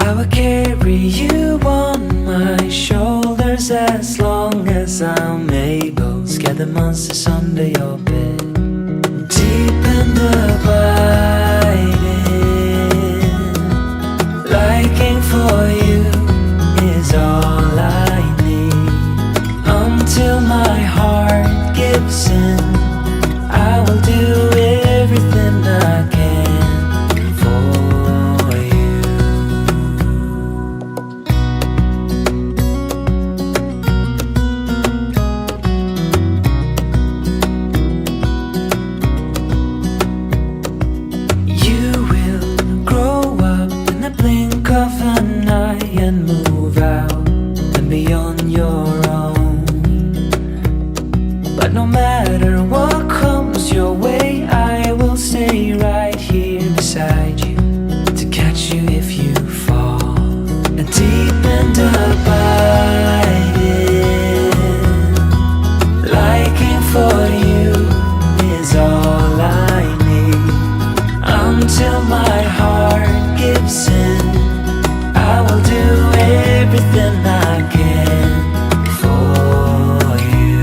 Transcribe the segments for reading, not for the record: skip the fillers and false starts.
I will carry you on my shoulders as long as I'm able. Scare the monsters under your bed. Deep and abiding, liking for you is all I need. Until my heart gives in, I will do everything I can for you. You will grow up in the blink of an eye and move out and be on your own. But no matter what comes your way, I will stay right here beside you to catch you if you fall. And deep and abiding, liking for you is all I need. Until my heart gives in, I will do everything I can for you.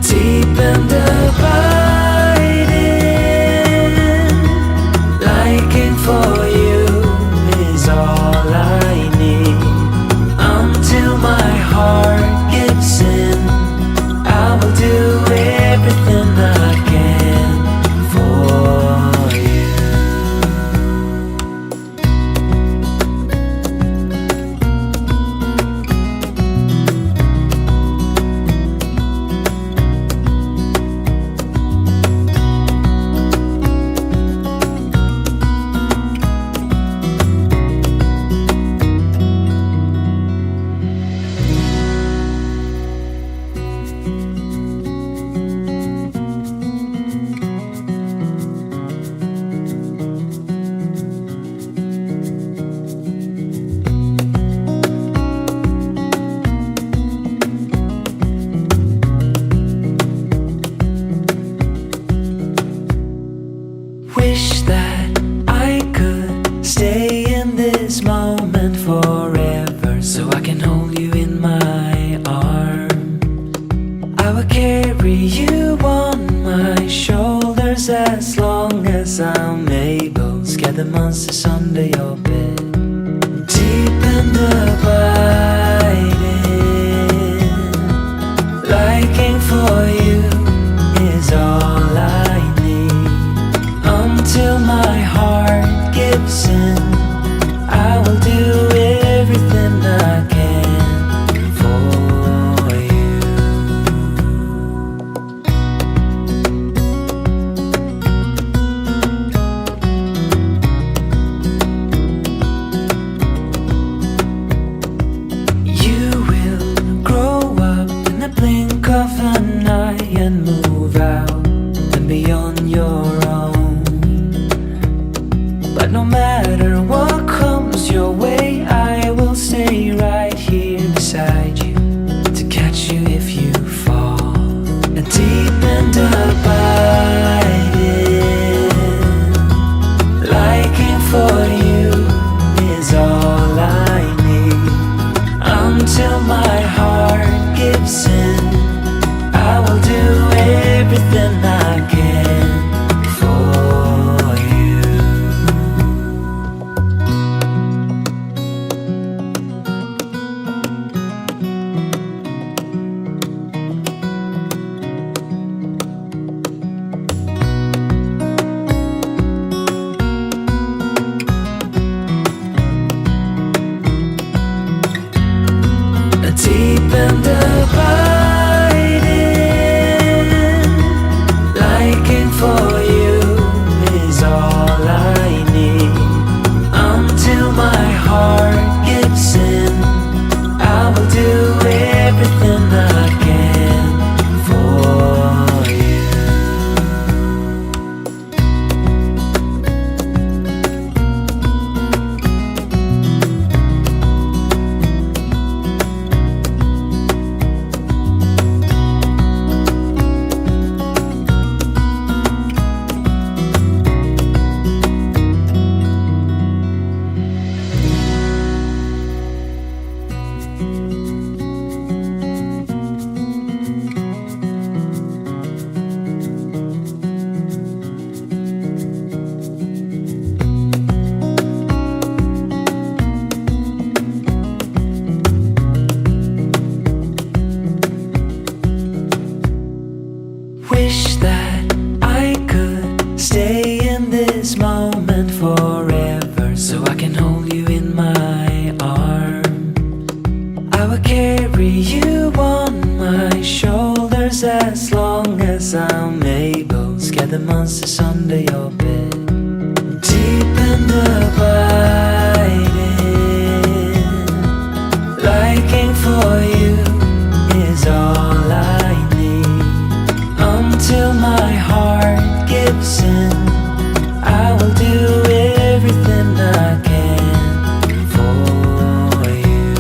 Deep and abiding, liking for you is all I need. Until my heart gives in, I will do everything I can for you. Wish that I could stay in this moment forever, so I can hold you in my arms. I will carry you on my shoulders as long as I'm able. Scare the monsters under your bed. Deep and abiding, liking for you is all I need. Until my heart gives in, I will do everything I can for you. You will grow up in the blink of an eye and move out and be on your own. But no matter what comes your way, I will stay right here beside you to catch you if you fall. And deep and abiding, liking for you is all I need. Until my heart gives in, I will do everything I can for you. Deep and abiding, liking for you is all I need. Until my heart gives in, I will do everything I can for you. Wish that I could stay in this moment forever, so I can hold you in my arms. I will carry you on my shoulders as long as I'm able. Scare the monsters under your bed. Deep and abiding, liking for you is all I need. Until my heart gives in, I will do everything I can for you.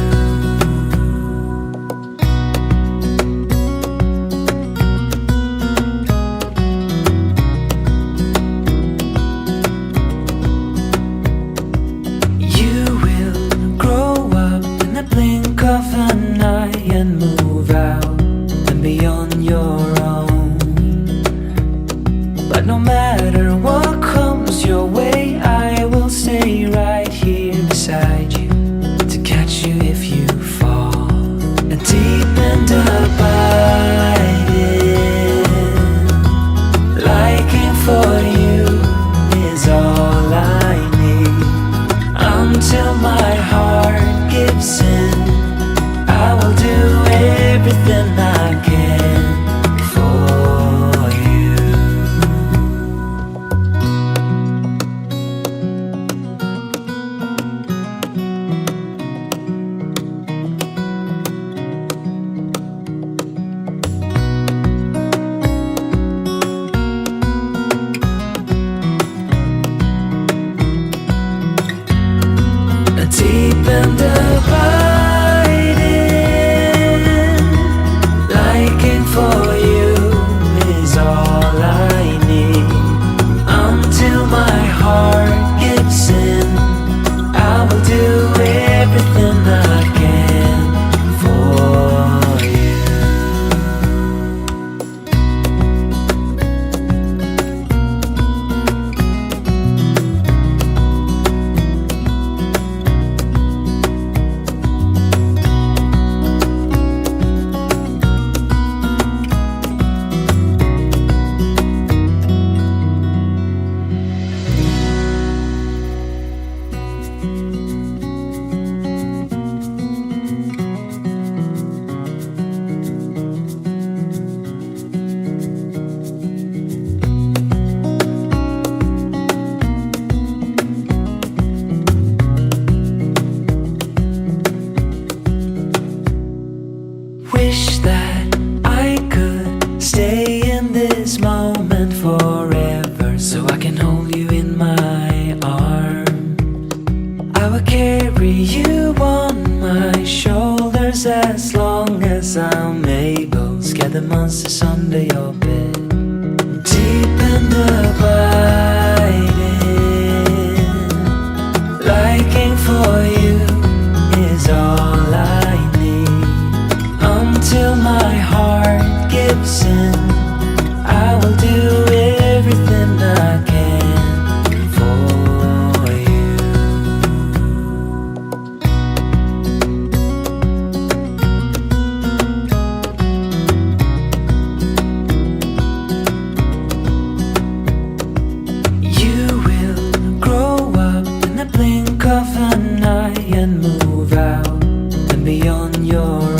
You will grow up in the blink of an eye and move out and be on your own. But no matter what comes your way, I will stay right here beside you to catch you if you fall. And deep and abiding, liking for you is all I need. Until my heart gives in, I will do everything I can for you. Deep and abiding, liking for you is all I need. Until my heart gives in, I will do everything I can for you. Wish that I could stay in this moment forever, so I can hold you in my arms. I will carry you on my shoulders as long as I'm able. Scare the monsters under your bed. Deep and abiding, liking for you is all I need. Until my heart gives in, I will do everything I can for you. You will grow up in the blink of an eye and move out and be on your